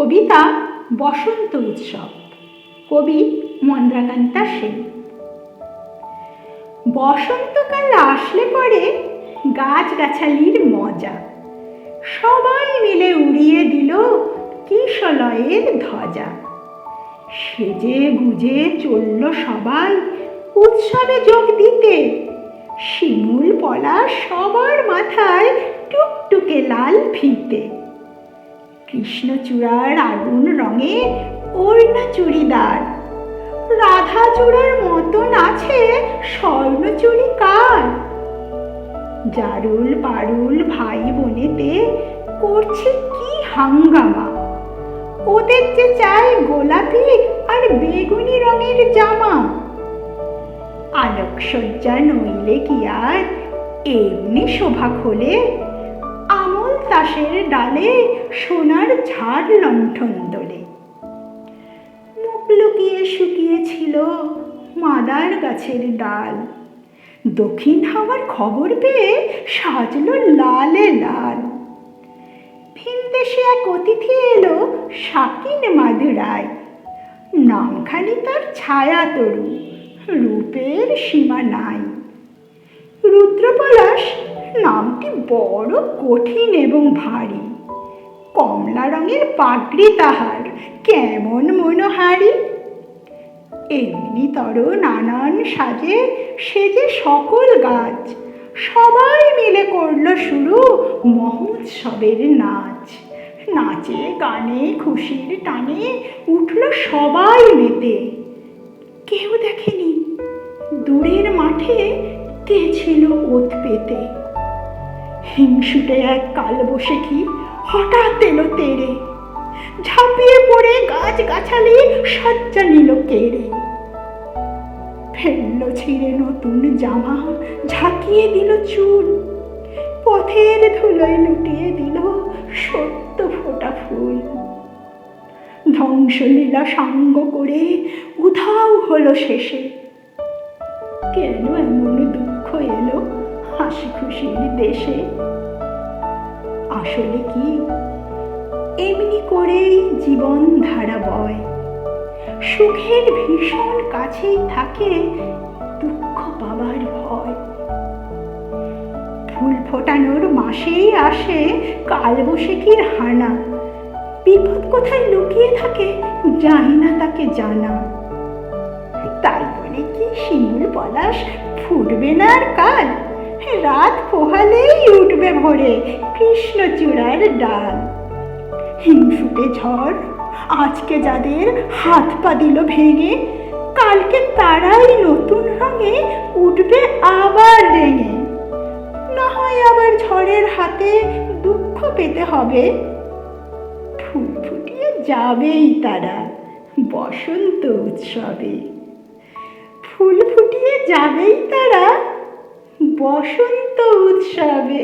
কবিতা বসন্ত উৎসব, কবি মন্দ্রাকান্তা সেন। বসন্তকাল আসলে পরে গাছগাছালির মজা, সবাই মিলে উড়িয়ে দিল কিশলয়ের ধ্বজা। সেজে গুজে চলল সবাই উৎসবে যোগ দিতে, শিমুল পলাশ সবার মাথায় টুকটুকে লাল ফিতে। কৃষ্ণচূড়ার আগুন রঙে ওড়না চুড়িদার, রাধা চূড়ার মতন আছে স্বর্ণচুড়ি কার। জারুল পারুল ভাই বোনেতে করছে কি হাঙ্গামা, ওদের যে চাই গোলাপি আর বেগুনি রঙের জামা। আলোকসজ্জা নইলে কি আর এমনি শোভা খোলে, আমল তাসের ডালে সোনার ঝাড় লণ্ঠন দোলে। মুখ লুকিয়ে শুকিয়েছিল মাদার গাছের ডাল, দক্ষিণ হাওয়ার খবর পেয়ে সাজলো লালে লাল। ভিনদেশে এক অতিথি এলো শাকিন মাদুরায়, নামখানি তার ছায়া তরু, রূপের সীমা নাই। রুদ্রপলাশ নামটি বড় কঠিন এবং ভারী, কমলা রঙের পাগড়ি তাহার কেমন মনোহারী। এমনি তর নানান সাজে সেজে সকল গাছ, সবাই মিলে করল শুরু মহোৎসবের নাচ। নাচে গানে খুশির টানে উঠল সবাই মেতে। কেউ দেখেনি দূরের মাঠে কে ছিল ওত পেতে। হিংসুটে এক কালবৈশাখী হঠাৎ এলো তেড়ে, ঝাঁপিয়ে পড়ে গাছ গাছালি সজ্জা নিল কেড়ে। ফেললো ছিঁড়ে নতুন জামা, ঝাঁকিয়ে দিল চুল, পথের ধুলোয় লুটিয়ে দিল সত্য ফোটা ফুল। ধ্বংসলীলা সাঙ্গ করে উধাও হলো শেষে, কেন এমন দুঃখ এলো হাসি খুশির দেশে। আসলে কি এমনি করেই জীবন ধারা বয়, সুখের ভীষণ কাছেই থাকে দুঃখ পাবার ভয়। ফুল ফোটানোর মাসেই আসে কালবৈশাখীর হানা, বিপদ কোথায় লুকিয়ে থাকে যায় না তাকে জানা। তাই বলে কি শিমুল পলাশ ফুটবে না আর কাল, রাত পোহালেই উঠবে ভোরে কৃষ্ণচূড়ার ডাল। হিংসুটে ঝড় আজকে যাদের হাত পা দিল ভেঙে, কালকে তারাই নতুন রঙে উঠবে আবার রেঙে। না হয় আবার ঝড়ের হাতে দুঃখ পেতে হবে, ফুল ফুটিয়ে যাবেই তারা বসন্ত উৎসবে। ফুল ফুটিয়ে যাবেই তারা বসন্ত উৎসবে।